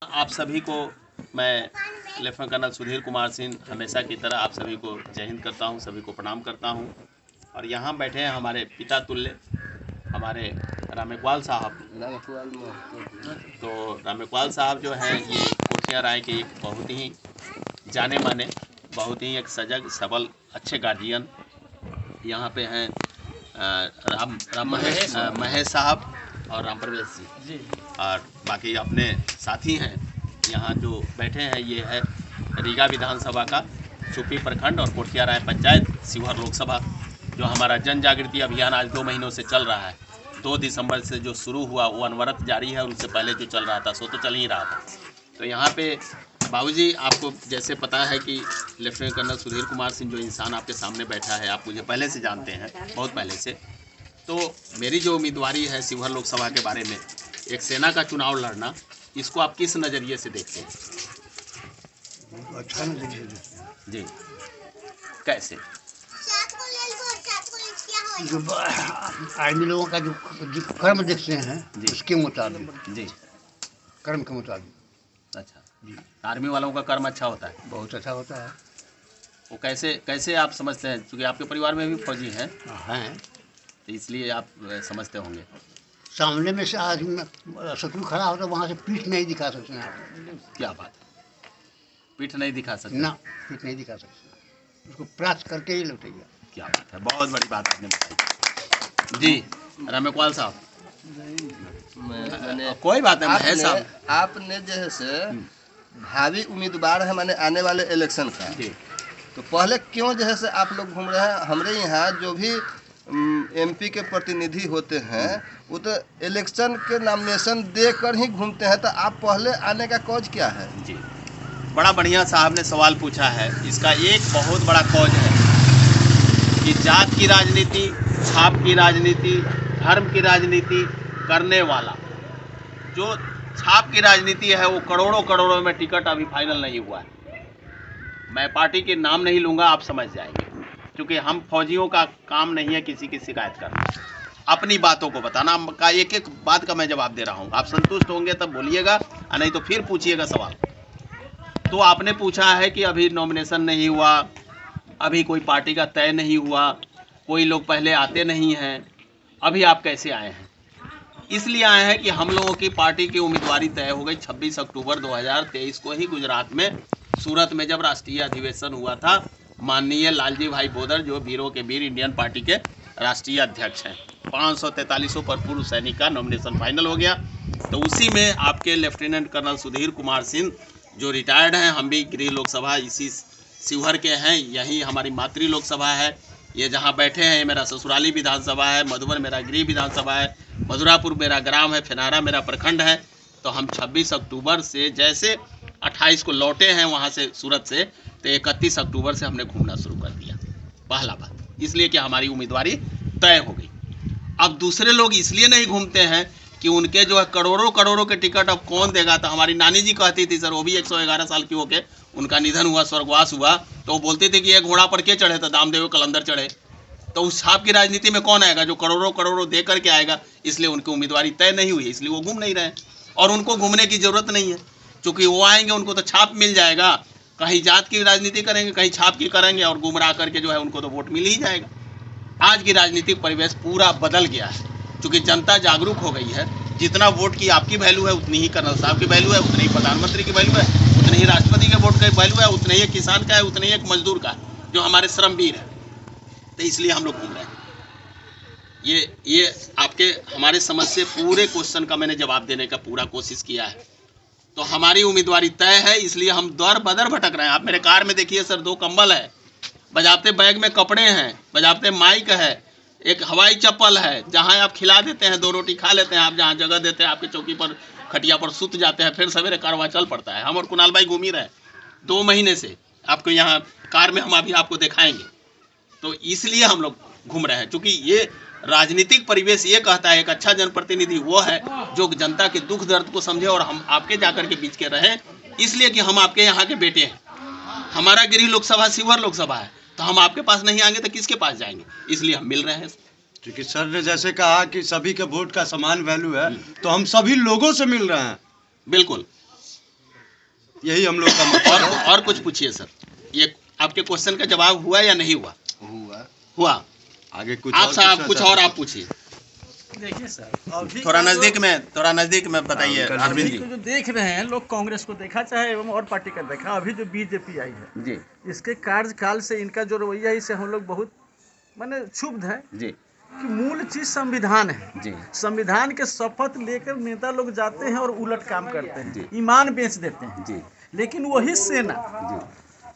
आप सभी को मैं लेफ्टिनेंट कर्नल सुधीर कुमार सिंह हमेशा की तरह आप सभी को जय हिंद करता हूं, सभी को प्रणाम करता हूं। और यहाँ बैठे हैं हमारे पिता तुल्य हमारे रामेकवाल साहब। तो रामेकवाल साहब जो हैं ये कोठिया राय के एक बहुत ही जाने माने, बहुत ही एक सजग सबल अच्छे गार्जियन यहाँ पे हैं। महेश साहब और राम प्रवेश जी और बाकी अपने साथी हैं यहाँ जो बैठे हैं। ये है रीगा विधानसभा का चुपी प्रखंड और कोठिया राय पंचायत शिवहर लोकसभा जो हमारा जन जागृति अभियान आज 2 महीनों से चल रहा है। 2 दिसंबर से जो शुरू हुआ वो अनवरत जारी है, उससे पहले जो चल रहा था सो तो चल ही रहा था। तो यहाँ पे बाबूजी आपको जैसे पता है कि लेफ्टिनेंट कर्नल सुधीर कुमार सिंह जो इंसान आपके सामने बैठा है, आप मुझे पहले से जानते हैं, बहुत पहले से। तो मेरी जो उम्मीदवारी है शिवहर लोकसभा के बारे में, एक सेना का चुनाव लड़ना, इसको आप किस नज़रिए से देखते हैं? अच्छा नजरिए से जी, कैसे? जो आदमी लोगों का जो कर्म देखते हैं जी। उसके मुताबिक, जी, कर्म के मुताबिक। अच्छा जी। आर्मी वालों का कर्म अच्छा होता है, बहुत अच्छा होता है। वो कैसे आप समझते हैं? क्योंकि आपके परिवार में भी फौजी हैं तो इसलिए आप समझते होंगे। सामने में से आदमी शत्रु खड़ा होता है, वहाँ से पीठ नहीं दिखा सकते हैं आप। क्या बात, पीठ नहीं दिखा सकते? ना, पीठ नहीं दिखा सकते, उसको प्राप्त करके ही लौटेगा। क्या बात है, बहुत बड़ी बात आपने बताई जी। रामेकवाल साहब, कोई बात नहीं है साहब, आपने जैसे भावी उम्मीदवार है माने आने वाले इलेक्शन का, जी। तो पहले क्यों जो है से आप लोग घूम रहे हैं? हमारे यहाँ जो भी एमपी के प्रतिनिधि होते हैं वो तो इलेक्शन के नॉमिनेशन देकर ही घूमते हैं, तो आप पहले आने का कौज क्या है? जी, बड़ा बढ़िया साहब ने सवाल पूछा है। इसका एक बहुत बड़ा कौज है कि जात की राजनीति, छाप की राजनीति, धर्म की राजनीति करने वाला, जो छाप की राजनीति है वो करोड़ों में टिकट अभी फाइनल नहीं हुआ है। मैं पार्टी के नाम नहीं लूँगा, आप समझ जाएंगे, क्योंकि हम फौजियों का काम नहीं है किसी की शिकायत करना, अपनी बातों को बताना का। एक बात का मैं जवाब दे रहा हूँ, आप संतुष्ट होंगे तब बोलिएगा, नहीं तो फिर पूछिएगा सवाल। तो आपने पूछा है कि अभी नॉमिनेशन नहीं हुआ, अभी कोई पार्टी का तय नहीं हुआ, कोई लोग पहले आते नहीं हैं, अभी आप कैसे आए हैं? इसलिए आए हैं कि हम लोगों की पार्टी की उम्मीदवारी तय हो गई 26 अक्टूबर 2023 को ही गुजरात में सूरत में, जब राष्ट्रीय अधिवेशन हुआ था। माननीय लालजी भाई बोदर जो वीरों के वीर इंडियन पार्टी के राष्ट्रीय अध्यक्ष हैं, 543 पर पूर्व सैनिक का नॉमिनेशन फाइनल हो गया। तो उसी में आपके लेफ्टिनेंट कर्नल सुधीर कुमार सिंह जो रिटायर्ड हैं, हम भी गृह लोकसभा इसी शिवहर के हैं, यही हमारी मातृ लोकसभा है। ये जहाँ बैठे हैं मेरा ससुराली विधानसभा है, मधुबन मेरा गृह विधानसभा है, मधुरापुर मेरा ग्राम है, फेनारा मेरा प्रखंड है। तो हम 26 अक्टूबर से जैसे 28 को लौटे हैं वहाँ से सूरत से, तो 31 अक्टूबर से हमने घूमना शुरू कर दिया। पहला बात, इसलिए कि हमारी उम्मीदवारी तय हो गई। अब दूसरे लोग इसलिए नहीं घूमते हैं कि उनके जो है करोड़ों के टिकट अब कौन देगा। तो हमारी नानी जी कहती थी सर, वो भी 111 साल की होके उनका निधन हुआ, स्वर्गवास हुआ, तो वो बोलते थे कि एक घोड़ा पर के चढ़े तो दामदेव कलंदर चढ़े। तो उस छाप की राजनीति में कौन आएगा जो करोड़ों दे करके आएगा? इसलिए उनकी उम्मीदवारी तय नहीं हुई, इसलिए वो घूम नहीं रहे। और उनको घूमने की जरूरत नहीं है, क्योंकि वो आएंगे उनको तो छाप मिल जाएगा। कहीं जात की राजनीति करेंगे, कहीं छाप की करेंगे, और गुमराह करके जो है उनको तो वोट मिल ही जाएगा। आज की राजनीतिक परिवेश पूरा बदल गया है, क्योंकि जनता जागरूक हो गई है। जितना वोट की आपकी वैल्यू है उतनी ही कर्नल साहब की वैल्यू है, उतनी ही प्रधानमंत्री की वैल्यू है, उतनी ही राष्ट्रपति के वोट की वैल्यू है, उतने ही एक किसान का है, उतने ही एक मजदूर का है जो हमारे श्रमवीर है। तो इसलिए हम लोग घूम रहे हैं। ये आपके हमारे समझ से पूरे क्वेश्चन का मैंने जवाब देने का पूरा कोशिश किया है। तो हमारी उम्मीदवारी तय है, इसलिए हम दर बदर भटक रहे हैं। आप मेरे कार में देखिए सर, 2 कंबल है, बजाते बैग में कपड़े हैं, बजाते माइक है, एक हवाई चप्पल है, जहां आप खिला देते हैं, 2 रोटी खा लेते हैं, आप जहां जगह देते हैं आपके चौकी पर खटिया पर सुत जाते हैं, फिर सवेरे कारवा चल पड़ता है। हम और कुणाल भाई घूम ही रहे 2 महीने से, आपको यहाँ कार में हम अभी आपको दिखाएंगे। तो इसलिए हम लोग घूम रहे हैं, क्योंकि ये राजनीतिक परिवेश ये कहता है एक अच्छा जनप्रतिनिधि वो है जो जनता के दुख दर्द को समझे और हम आपके जाकर के बीच के रहे। इसलिए कि हम आपके यहाँ के बेटे हैं, हमारा गृह लोकसभा शिवहर लोकसभा है, तो हम आपके पास नहीं आएंगे तो किसके पास जाएंगे? इसलिए हम मिल रहे हैं। क्योंकि सर ने जैसे कहा कि सभी के वोट का समान वैल्यू है, तो हम सभी लोगों से मिल रहे हैं। बिल्कुल, यही हम लोग का मतलब है। और कुछ पूछिए सर। ये आपके क्वेश्चन का जवाब हुआ या नहीं हुआ? हुआ। आगे कुछ आप और साहब पूछना कुछ चाहते और हैं? आप पूछिए। देखिए सर, अभी थोड़ा का जो- नजदीक में बताइए अरविंद अभी जी। को जो देख रहे हैं लोग, कांग्रेस को देखा चाहे एवं और पार्टी का देखा, अभी जो बीजेपी आई है जी इसके कार्यकाल से इनका जो रवैया है इससे हम लोग बहुत माने क्षुब्ध है जी कि मूल चीज संविधान है। जी संविधान के शपथ लेकर नेता लोग जाते हैं और उलट काम करते जी। हैं, ईमान बेच देते हैं। जी लेकिन वही सेना जी।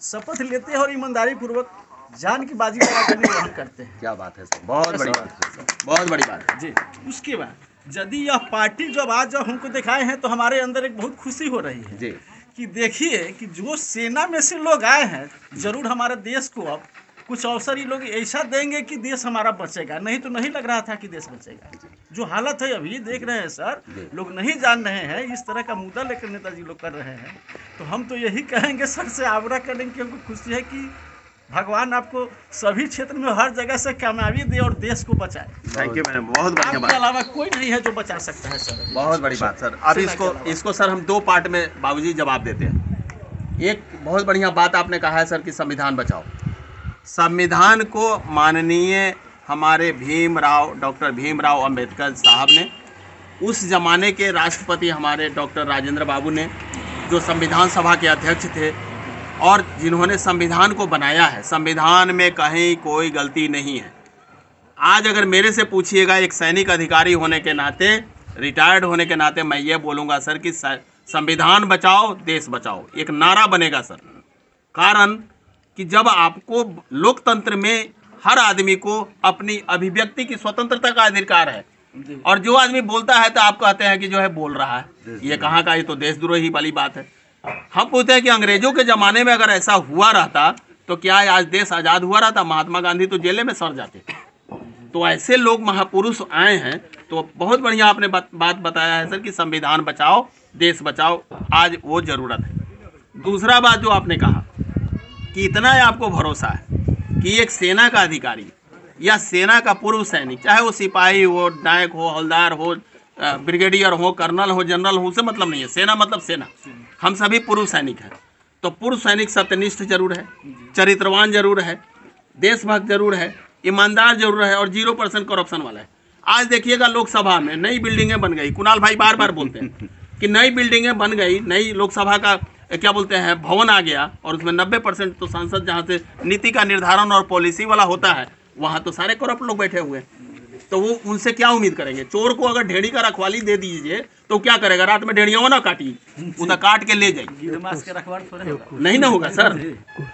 शपथ लेते हैं और ईमानदारी पूर्वक जान की बाजी लगाकर निर्वहन करते हैं। क्या बात है सर, बहुत बड़ी बात है सर, बहुत बड़ी बात है। जी, उसके बाद यदि यह पार्टी जब आज जब हमको दिखाए हैं तो हमारे अंदर एक बहुत खुशी हो रही है जी कि देखिए कि जो सेना में से लोग आए हैं, जरूर हमारे देश को अब कुछ अवसर ये लोग ऐसा देंगे कि देश हमारा बचेगा, नहीं तो नहीं लग रहा था कि देश बचेगा। जो हालत है अभी देख रहे हैं सर, लोग नहीं जान रहे हैं, इस तरह का मुद्दा लेकर नेताजी लोग कर रहे हैं। तो हम तो यही कहेंगे सर से आग्रह करेंगे कि हमको खुशी है कि भगवान आपको सभी क्षेत्र में हर जगह से कामयाबी दे और देश को बचाए। थैंक यू मैडम, बहुत बढ़िया आपके बात, अलावा कोई नहीं है जो बचा सकता है सर। बहुत बड़ी बात सर। अब इसको सर हम दो पार्ट में बाबूजी जवाब देते हैं। एक बहुत बढ़िया बात आपने कहा है सर कि संविधान बचाओ। संविधान को माननीय हमारे डॉक्टर भीमराव अंबेडकर साहब ने, उस जमाने के राष्ट्रपति हमारे डॉक्टर राजेंद्र बाबू ने, जो संविधान सभा के अध्यक्ष थे और जिन्होंने संविधान को बनाया है, संविधान में कहीं कोई गलती नहीं है। आज अगर मेरे से पूछिएगा एक सैनिक अधिकारी होने के नाते, रिटायर्ड होने के नाते, मैं ये बोलूँगा सर कि संविधान बचाओ देश बचाओ एक नारा बनेगा सर। कारण कि जब आपको लोकतंत्र में हर आदमी को अपनी अभिव्यक्ति की स्वतंत्रता का अधिकार है, और जो आदमी बोलता है तो आप कहते हैं कि जो है बोल रहा है, ये कहाँ का, ये तो देशद्रोही वाली बात है। हम पूछते हैं कि अंग्रेजों के ज़माने में अगर ऐसा हुआ रहता तो क्या आज देश आज़ाद हुआ रहता? महात्मा गांधी तो जेले में सड़ जाते। तो ऐसे लोग महापुरुष आए हैं, तो बहुत बढ़िया आपने बात बताया है सर कि संविधान बचाओ देश बचाओ, आज वो ज़रूरत है। दूसरा बात जो आपने कहा कि इतना आपको भरोसा है कि एक सेना का अधिकारी या सेना का पूर्व सैनिक, चाहे वो सिपाही हो, नायक हो, हवलदार हो, ब्रिगेडियर हो, कर्नल हो, जनरल हो, उसे मतलब नहीं है। सेना मतलब सेना, हम सभी पूर्व सैनिक हैं। तो पूर्व सैनिक सत्यनिष्ठ जरूर है, चरित्रवान जरूर है, देशभक्त जरूर है, ईमानदार जरूर है और 0% करप्शन वाला है। आज देखिएगा लोकसभा में नई बिल्डिंगें बन गई, कुणाल भाई बार बार बोलते हैं कि नई बिल्डिंगें बन गई, नई लोकसभा का क्या बोलते हैं भवन आ गया, और उसमें 90% तो सांसद जहाँ से नीति का निर्धारण और पॉलिसी वाला होता है, वहाँ तो सारे करप्ट लोग बैठे हुए हैं। तो वो उनसे क्या उम्मीद करेंगे? चोर को अगर ढेड़ी का रखवाली दे दीजिए तो क्या करेगा? रात में ढेड़ियों ना काटी, उधर काट के ले जाएगी, नहीं ना होगा सर।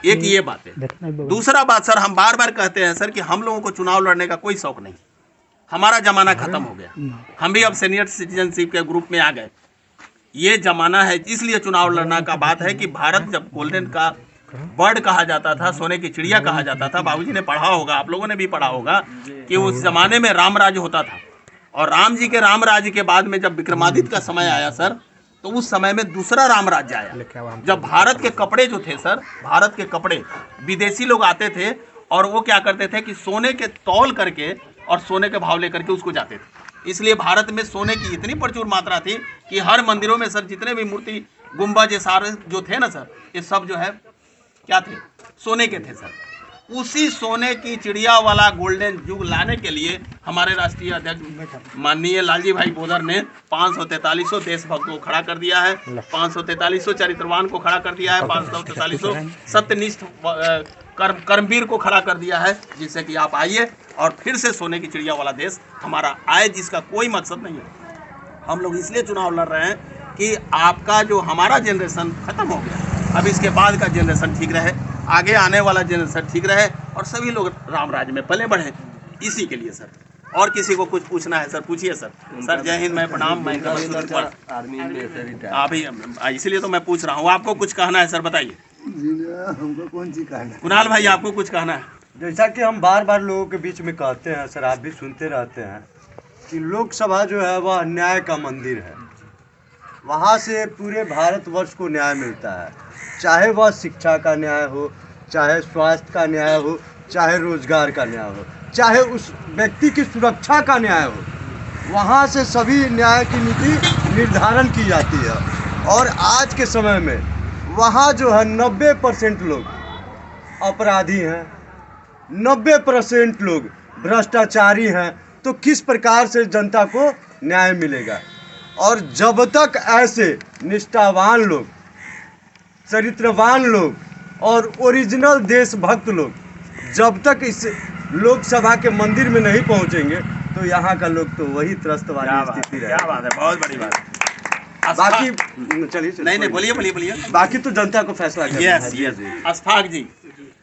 एक ये बात है। दूसरा बात सर, हम बार बार कहते हैं सर कि हम लोगों को चुनाव लड़ने का कोई शौक नहीं, हमारा जमाना खत्म हो गया। हम भी अब सीनियर सिटीजनशिप के ग्रुप में आ गए। ये जमाना है, इसलिए चुनाव लड़ना का बात है कि भारत जब गोल्डन का बर्ड कहा जाता था, सोने की चिड़िया कहा जाता था, बाबूजी ने पढ़ा होगा, आप लोगों ने भी पढ़ा होगा कि उस जमाने में राम राज्य होता था। और राम जी के राम राज्य के बाद में जब विक्रमादित्य का समय आया सर, तो उस समय में दूसरा राम राज्य आया। जब भारत के कपड़े जो थे सर, भारत के कपड़े विदेशी लोग आते थे और वो क्या करते थे कि सोने के तौल करके और सोने के भाव लेकर के उसको जाते थे। इसलिए भारत में सोने की इतनी प्रचुर मात्रा थी कि हर मंदिरों में सर जितने भी मूर्ति, गुम्बज, ये सारे जो थे ना सर, ये सब जो है क्या थे? सोने के थे सर। उसी सोने की चिड़िया वाला गोल्डन युग लाने के लिए हमारे राष्ट्रीय अध्यक्ष माननीय लालजी भाई बोधर ने 543 देशभक्तों को खड़ा कर दिया है, 543 चरित्रवान को खड़ा कर दिया है, 543 सत्यनिष्ठ कर्मवीर को खड़ा कर दिया है, जिससे कि आप आइए और फिर से सोने की चिड़िया वाला देश हमारा आए, जिसका कोई मकसद नहीं है। हम लोग इसलिए चुनाव लड़ रहे हैं कि आपका जो हमारा जनरेशन खत्म हो गया, अब इसके बाद का जनरेशन ठीक रहे, आगे आने वाला जनरेशन ठीक रहे और सभी लोग राम राज्य में पले बढ़े, इसी के लिए सर। और किसी को कुछ पूछना है सर, पूछिए सर। सर जय हिंद, मैं प्रणाम, मैं अभी इसीलिए तो मैं पूछ रहा हूँ, आपको कुछ कहना है सर, बताइए। हमको कौन सी कहना? कुणाल भाई आपको कुछ कहना है? जैसा कि हम बार बार लोगों के बीच में कहते हैं सर, आप भी सुनते रहते हैं कि लोकसभा जो है वह न्याय का मंदिर है। वहाँ से पूरे भारतवर्ष को न्याय मिलता है, चाहे वह शिक्षा का न्याय हो, चाहे स्वास्थ्य का न्याय हो, चाहे रोजगार का न्याय हो, चाहे उस व्यक्ति की सुरक्षा का न्याय हो। वहाँ से सभी न्याय की नीति निर्धारण की जाती है। और आज के समय में वहाँ जो है 90% लोग अपराधी हैं, 90% लोग भ्रष्टाचारी हैं, तो किस प्रकार से जनता को न्याय मिलेगा? और जब तक ऐसे निष्ठावान लोग, चरित्रवान लोग और ओरिजिनल देशभक्त लोग जब तक इस लोकसभा के मंदिर में नहीं पहुंचेंगे तो यहाँ का लोग तो वही त्रस्त वाली स्थिति क्या रहेगी। बात है, बहुत बड़ी बात है। बाकी चलिए नहीं बोलिए बोलिए बोलिए। बाकी तो जनता को फैसला करना यस है। यस अशफाक जी,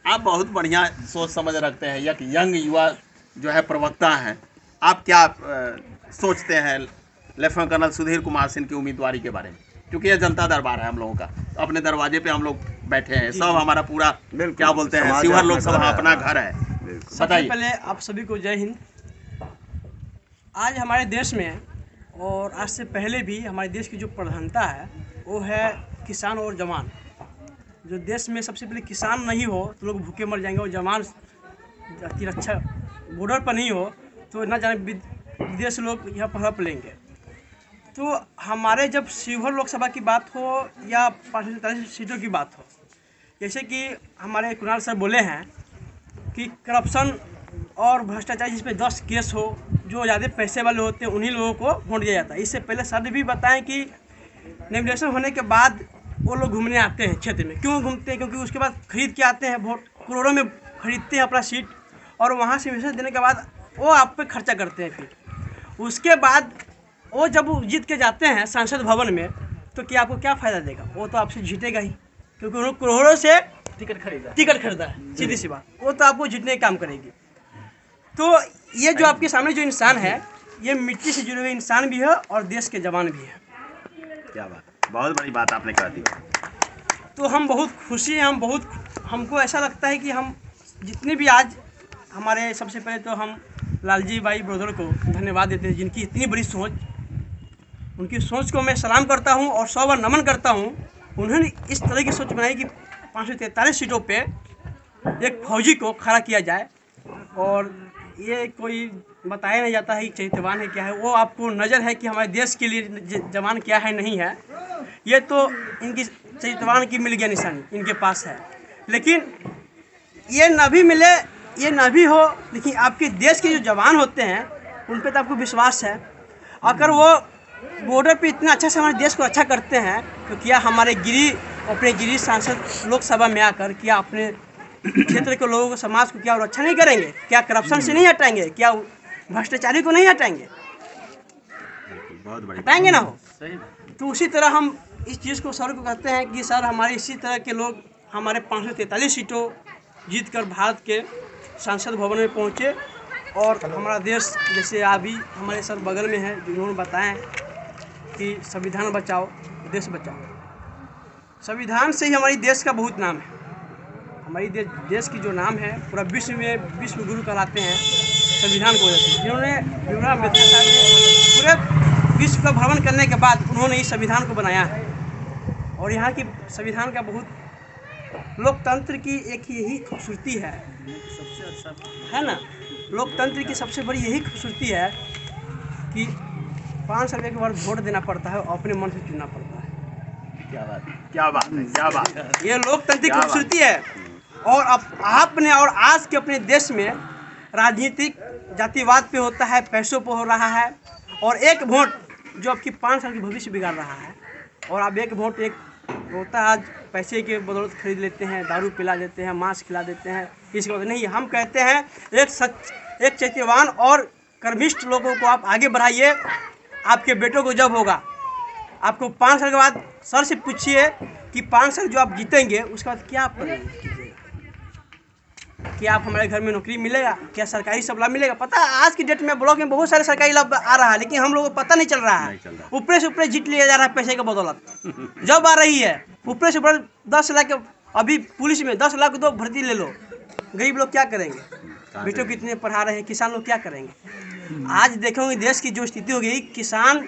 आप बहुत बढ़िया सोच समझ रखते हैं, एक यंग युवा जो है प्रवक्ता हैं, आप क्या सोचते हैं लेफ्टिनेंट कर्नल सुधीर कुमार सिंह की उम्मीदवारी के बारे में? क्योंकि यह जनता दरबार है हम लोगों का, अपने दरवाजे पे हम लोग बैठे हैं, सब हमारा पूरा क्या बोलते हैं समाज शिवहर अपना लोकसभा घर है। अपना घर है। सबसे बताइए। पहले आप सभी को जय हिंद। आज हमारे देश में और आज से पहले भी हमारे देश की जो प्रधानता है वो है किसान और जवान। जो देश में सबसे पहले किसान नहीं हो तो लोग भूखे मर जाएंगे, और जवान की रक्षा बॉर्डर पर नहीं हो तो न जाने विदेश लोग यहाँ पनप लेंगे। तो हमारे जब शिवहर लोकसभा की बात हो या 543 सीटों की बात हो, जैसे कि हमारे कुणाल सर बोले हैं कि करप्शन और भ्रष्टाचार जिस पे 10 केस हो, जो ज़्यादा पैसे वाले होते हैं उन्हीं लोगों को वोट दिया जाता है। इससे पहले सर ने भी बताएं कि नॉमिनेशन होने के बाद वो लोग घूमने आते हैं क्षेत्र में। क्यों घूमते हैं? क्योंकि उसके बाद खरीद के आते हैं, वोट करोड़ों में खरीदते हैं अपना सीट, और वहाँ से नॉमिनेशन देने के बाद वो आप पे खर्चा करते हैं। फिर उसके बाद वो जब वो जीत के जाते हैं संसद भवन में, तो क्या आपको क्या फ़ायदा देगा? वो तो आपसे जीतेगा ही, क्योंकि उन्होंने करोड़ों से टिकट खरीदा है, सीधी सी बात। वो तो आपको जीतने का काम करेगी। तो ये जो आपके सामने जो इंसान है, ये मिट्टी से जुड़े हुए इंसान भी है और देश के जवान भी है। क्या बात, बहुत बड़ी बात आपने कह दी। तो हम बहुत खुशी हैं, हमको ऐसा लगता है कि हम जितने भी आज हमारे, सबसे पहले तो हम लालजी भाई ब्रदर को धन्यवाद देते हैं, जिनकी इतनी बड़ी सोच, उनकी सोच को मैं सलाम करता हूं और 100 बार नमन करता हूं। उन्होंने इस तरह की सोच बनाई कि 543 सीटों पे एक फौजी को खड़ा किया जाए, और ये कोई बताया नहीं जाता है कि चरित्रवान है क्या है। वो आपको नज़र है कि हमारे देश के लिए जवान क्या है नहीं है, ये तो इनकी चरित्रवान की मिल गया निशानी, इनके पास है। लेकिन ये न भी मिले, ये न भी हो, लेकिन आपके देश के जो जवान होते हैं उन पर तो आपको विश्वास है। अगर वो बॉर्डर पे इतना अच्छा से हमारे देश को अच्छा करते हैं, तो क्या हमारे अपने गिरी सांसद लोकसभा में आकर क्या अपने क्षेत्र के लोगों को, समाज को क्या और अच्छा नहीं करेंगे? क्या करप्शन से नहीं हटाएंगे? क्या भ्रष्टाचारी को नहीं हटाएंगे? बहुत बड़ी हटाएंगे ना हो। तो उसी तरह हम इस चीज़ को सर को कहते हैं कि सर हमारे इसी तरह के लोग हमारे 543 सीटों जीत कर भारत के संसद भवन में पहुँचे, और हमारा देश, जैसे अभी हमारे सर बगल में है जिन्होंने बताया कि संविधान बचाओ देश बचाओ। संविधान से ही हमारी देश का बहुत नाम है। हमारी देश की जो नाम है पूरा विश्व में विश्व गुरु कहलाते हैं संविधान को वजह से। जिन्होंने भीमराव अम्बेडकर साहब ने पूरे विश्व का भ्रमण करने के बाद उन्होंने इस संविधान को बनाया है। और यहाँ की संविधान का बहुत, लोकतंत्र की एक यही खूबसूरती है, सबसे अच्छा है ना, लोकतंत्र की सबसे बड़ी यही खूबसूरती है कि 5 साल के बाद वोट देना पड़ता है और अपने मन से चुनना पड़ता है। क्या बात है, क्या बात है, क्या बात है। ये लोकतंत्र की खूबसूरती है। और अब आपने और आज के अपने देश में राजनीतिक जातिवाद पे होता है, पैसों पे हो रहा है, और एक वोट जो आपकी 5 साल की भविष्य बिगाड़ रहा है। और आप एक वोट एक होता है, आज पैसे के बदौलत खरीद लेते हैं, दारू पिला देते हैं, मांस खिला देते हैं, इसके बाद नहीं। हम कहते हैं एक चैत्यवान और कर्मिष्ठ लोगों को आप आगे बढ़ाइए। आपके बेटों को जब होगा, आपको 5 साल के बाद सर से पूछिए कि 5 साल जो आप जीतेंगे उसके बाद क्या आप करेंगे? क्या आप हमारे घर में नौकरी मिलेगा? क्या सरकारी सब लाभ मिलेगा? पता है आज की डेट में ब्लॉक में बहुत सारे सरकारी लाभ आ रहा है, लेकिन हम लोगों को पता नहीं चल रहा है। ऊपर से ऊपर जीत लिया जा रहा है पैसे के बदौलत। जब आ रही है ऊपर से ऊपर 10 लाख, अभी पुलिस में 10 लाख दो भर्ती ले लो, गरीब लोग क्या करेंगे? बेटों को इतने पढ़ा रहे हैं, किसान लोग क्या करेंगे? आज देखोगे देश की जो स्थिति हो गई, किसान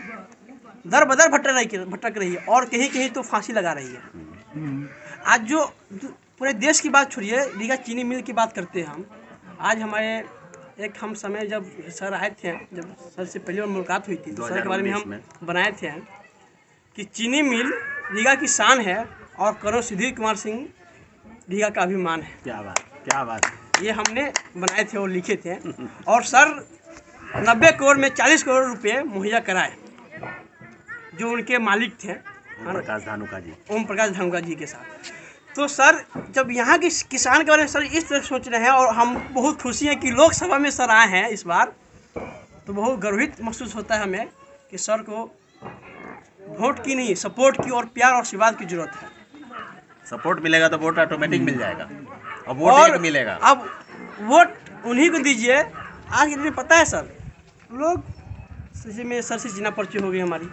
दर बदर भटक रही है, और कहीं कहीं तो फांसी लगा रही है। आज जो पूरे देश की बात छोड़िए, रीगा चीनी मिल की बात करते हैं हम। आज हमारे एक हम समय जब सर आए थे, जब सर से पहली बार मुलाकात हुई थी, तो सर के बारे में हम बनाए थे कि चीनी मिल रीगा की शान है, और कर्नल सुधीर कुमार सिंह रीगा का अभिमान है। क्या बात। ये हमने बनाए थे और लिखे थे। और सर 90 करोड़ में 40 करोड़ रुपए मुहैया कराए, जो उनके मालिक थे ओम प्रकाश धानुका जी के साथ। तो सर जब यहाँ के किसान के बारे में सर इस तरह सोच रहे हैं, और हम बहुत खुशी हैं कि लोकसभा में सर आए हैं इस बार, तो बहुत गर्वित महसूस होता है हमें कि सर को वोट की नहीं, सपोर्ट की और प्यार और आशीर्वाद की जरूरत है। सपोर्ट मिलेगा तो वोट ऑटोमेटिक मिल जाएगा, और वोट एक मिलेगा। अब वोट उन्हीं को दीजिए। आज के दिन पता है सर, लोग जैसे में सर से जीना पर्ची हो गई, हमारी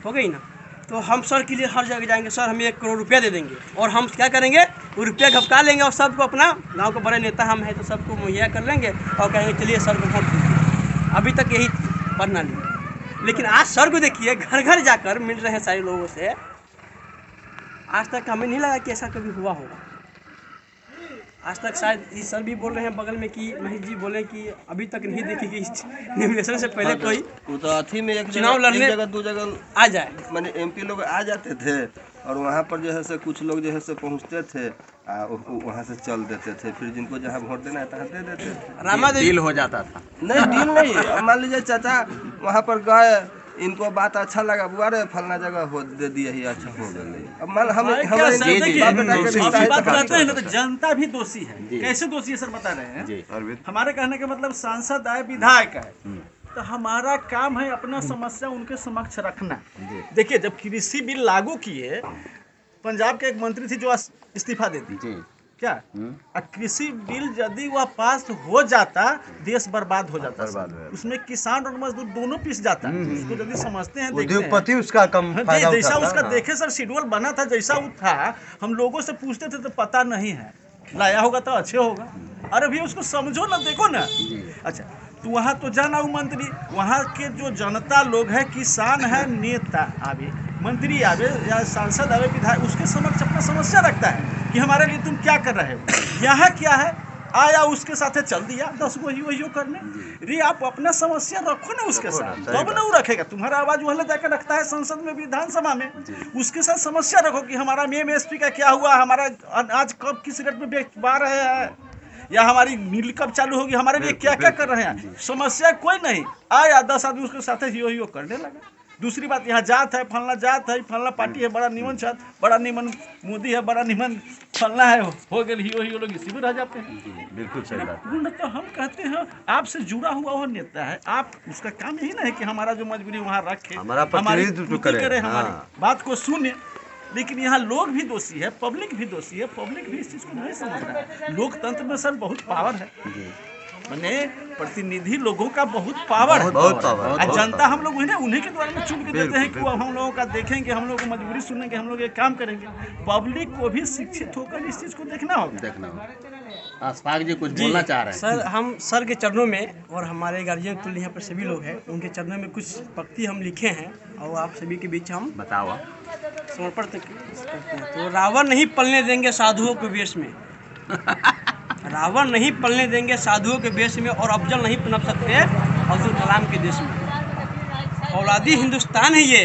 हो गई ना, तो हम सर के लिए हर जगह जाएंगे, सर हमें 1 करोड़ रुपया दे देंगे, और हम क्या करेंगे, वो रुपया घपका लेंगे और सबको अपना गांव के बड़े नेता हम हैं तो सबको मुहैया कर लेंगे और कहेंगे चलिए सर को वोट दीजिए। अभी तक यही प्रणाली, लेकिन आज सर को देखिए घर घर जाकर मिल रहे हैं सारे लोगों से। आज तक हमें नहीं लगा कि ऐसा कभी हुआ होगा। आज तक शायद ये सर भी बोल रहे हैं बगल में कि महेश जी बोले कि अभी तक नहीं देखी कि नॉमिनेशन से पहले कोई वो तो अथी में एक चुनाव लड़ने एक जगह 2 जगह आ जाए। माने एमपी लोग आ जाते थे और वहाँ पर जो है से कुछ लोग जो है से पहुँचते थे, वहाँ से चल देते थे, फिर जिनको जहाँ वोट देना है तहाँ दे देते थे। रामा देवी डील हो जाता था। नहीं डील नहीं, अब मान लीजिए चाचा वहाँ पर गए, इनको बात अच्छा लगा, बुआ रे फलना जगह हो दे दिया ही अच्छा हो गई। अब मान हम जनता भी दोषी है। कैसे दोषी है सर बता रहे हैं। हमारे कहने का मतलब सांसद आए, विधायक आए, तो हमारा काम है अपना समस्या उनके समक्ष रखना। देखिए जब कृषि बिल लागू किए, पंजाब के एक मंत्री थी जो इस्तीफा दे दी, क्या कृषि बिल यदि वह पास हो जाता, देश बर्बाद हो जाता। उसमें किसान और मजदूर दोनों पिस जाता। उसको यदि समझते हैं, उद्योगपति उसका कम फायदा जैसा उठाता उसका है। देखे सर शेड्यूल बना था, जैसा वो था, हम लोगों से पूछते थे तो पता नहीं है, लाया होगा तो अच्छे होगा। अरे भी उसको समझो ना, देखो ना। अच्छा तो वहाँ तो जाना वो मंत्री, वहाँ के जो जनता लोग है, किसान है, नेता आवे, मंत्री आवे या सांसद आवे, विधायक, उसके समक्ष अपना समस्या रखता है कि हमारे लिए तुम क्या कर रहे हो। यहाँ क्या है, आया उसके साथ चल दिया 10 वही करने। रे आप अपना समस्या रखो ना उसके साथ, तब ना वो रखेगा। तुम्हारा आवाज वहाँ जाकर रखता है संसद में, विधानसभा में, उसके साथ समस्या रखो कि हमारा MSP का क्या हुआ, हमारा आज कब किस रेट में बेचवा रहे हैं, या हमारी मिल कब चालू होगी, हमारे लिए क्या क्या कर रहे हैं। समस्या कोई नहीं, आया 10 आदमी उसके साथ हियो करने लगा। दूसरी बात, यहाँ जात है, फलना जात है, फलना पार्टी है, बड़ा निमन छत, बड़ा निमन मोदी है, बड़ा निमन फलना है, हो गए हियो लोग इसी में रह जाते हैं। बिल्कुल सही बात। तो हम कहते हैं आपसे जुड़ा हुआ वो नेता है, आप उसका काम यही ना है कि हमारा जो मजबूरी वहाँ रखे, हमारा प्रतिनिधित्व करे, हमारी बात को सुने। लेकिन यहाँ लोग भी दोषी है, पब्लिक भी दोषी है, पब्लिक भी इस चीज़ को नहीं समझ रहा है। लोकतंत्र में सर बहुत पावर है, मैंने प्रतिनिधि लोगों का बहुत पावर है, बहुत पावर। और जनता हम लोग उन्हीं के द्वारा में चुन के देते हैं कि वो हम लोगों का देखेंगे, हम लोग को मजबूरी सुनेंगे, हम लोग ये काम करेंगे। पब्लिक को भी शिक्षित होकर इस चीज़ को देखना होगा। अशफाक जी कुछ बोलना चाह रहे हैं। सर हम सर के चरणों में और हमारे गार्जियन तुल्य यहाँ पर सभी लोग हैं, उनके चरणों में कुछ पंक्ति हम लिखे हैं और आप सभी के बीच हम बताओ। समर्पण करते हैं। तो रावण नहीं पलने देंगे साधुओं के वेश में, रावण नहीं पलने देंगे साधुओं के वेश में, और अफजल नहीं पनप सकते अब्दुल कलाम के देश में। औलादी हिंदुस्तान है ये,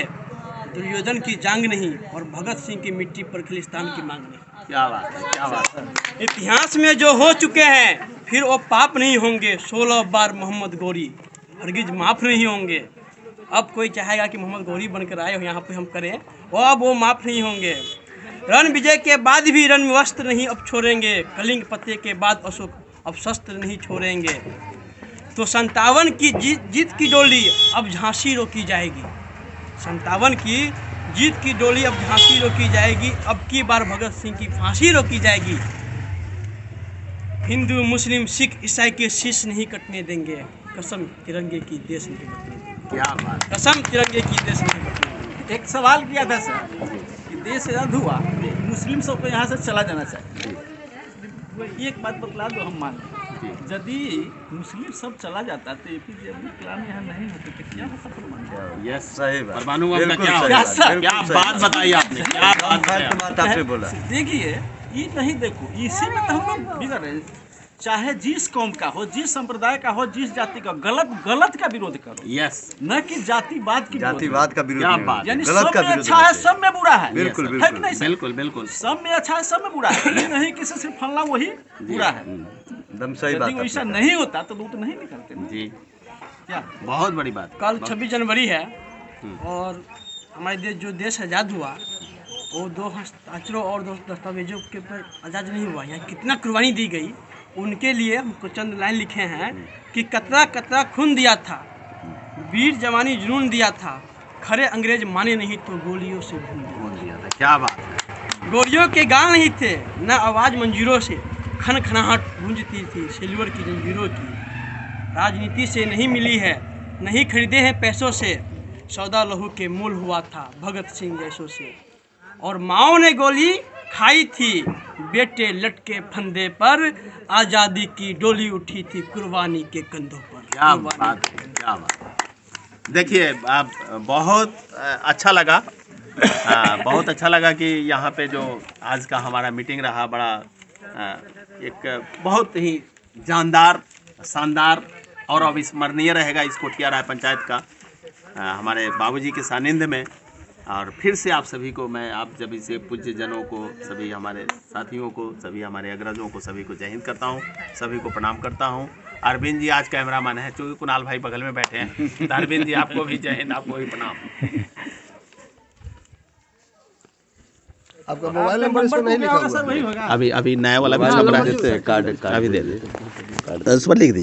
दुर्योधन की जांग नहीं, और भगत सिंह की मिट्टी पर खलिस्तान की मांग नहीं। क्या बात है, क्या बात है। इतिहास में जो हो चुके हैं फिर वो पाप नहीं होंगे। 16 बार मोहम्मद गौरी हरगिज माफ़ नहीं होंगे। अब कोई चाहेगा कि मोहम्मद गौरी बनकर आए और यहाँ पे हम करें, और अब वो माफ़ नहीं होंगे। रण विजय के बाद भी रण में वस्त्र नहीं अब छोड़ेंगे। कलिंग पत्ते के बाद अशोक अब शस्त्र नहीं छोड़ेंगे। तो 57 की जीत की डोली अब झांसी रोकी जाएगी। 57 की जीत की डोली अब झांसी रोकी जाएगी। अब की बार भगत सिंह की फांसी रोकी जाएगी। हिंदू मुस्लिम सिख ईसाई के शीश नहीं कटने देंगे। कसम तिरंगे की देश नहीं बटने देंगे। क्या बात। कसम तिरंगे की देश नहीं बटने देंगे। एक सवाल किया था सर कि देश आज़ाद हुआ, मुस्लिम सबको यहाँ से चला जाना चाहिए। एक बात बतला दो, हम मान यदि मुस्लिम सब चला जाता तो APJ अब्दुल कलाम यहाँ नहीं होते तो क्या सफल। यस सही बात। परमाणु बम का बिल्कुल क्या सही होगा? बात, क्या बिल्कुल बात बताई आपने, क्या बात बात आपने बोला। देखिए ये नहीं, देखो इसी में तो हम लोग बिगड़ रहे हैं। चाहे जिस कौम का हो, जिस संप्रदाय का हो, जिस जाति का, गलत का विरोध करो, यस, न कि जातिवाद की विरोध जातिवाद का विरोध क्या नहीं बात। होना यानी चाहिए। गलत सब का में विरोध अच्छा होना है, चाहिए। सब में बुरा है। बिल्कुल, है कि बिल्कुल। नहीं सर? बिल्कुल बिल्कुल सब में अच्छा है, सब में बुरा है। ये नहीं किसी सिर्फ फलना वही बुरा है। एकदम सही बात यदि वैसा आपने नहीं होता तो लोग तो नहीं निकलते ना। जी, क्या बहुत बड़ी बात। कल 26 जनवरी है और हमारे देश जो देश आज़ाद हुआ वो 2 हस्ताक्षरों और 2 दस्तावेजों के ऊपर आज़ाद नहीं हुआ। यहाँ कितना कुर्बानी दी गई, उनके लिए हमको चंद लाइन लिखे हैं कि कतरा कतरा खून दिया था, वीर जवानी जुनून दिया था, खरे अंग्रेज माने नहीं तो गोलियों से भून दिया। क्या बात है। गोलियों के गाल नहीं थे न आवाज़ मंजीरों से, खन खनाहट गूंजती थी सिल्वर की जंजीरों की। राजनीति से नहीं मिली है, नहीं खरीदे हैं पैसों से, सौदा लहू के मूल हुआ था भगत सिंह जैसों से। और माओ ने गोली खाई थी, बेटे लटके फंदे पर, आज़ादी की डोली उठी थी कुर्बानी के कंधों पर। क्या बात है, क्या बात। देखिए, आप बहुत अच्छा लगा, बहुत अच्छा लगा कि यहाँ पे जो आज का हमारा मीटिंग रहा, बड़ा एक बहुत ही जानदार, शानदार और अविस्मरणीय रहेगा इस कोटिया राय पंचायत का, हमारे बाबूजी के सानिध्य में। और फिर से आप सभी को मैं, आप सभी से पूज्य जनों को, सभी हमारे साथियों को, सभी हमारे अग्रजों को, सभी को जय हिंद करता हूँ, सभी को प्रणाम करता हूँ। अरविंद जी आज कैमरामैन है, चूँकि कुणाल भाई बगल में बैठे हैं, तो अरविंद जी आपको भी जय हिंद, आपको भी प्रणाम। आपका मोबाइल नंबर इसमें नहीं लिखा हुआ है। वही होगा। अभी नया वाला भी मोबाइल नंबर नंबर है, देते हैं, कार्ड अभी दे दे दे, उस पर लिख दीजिए।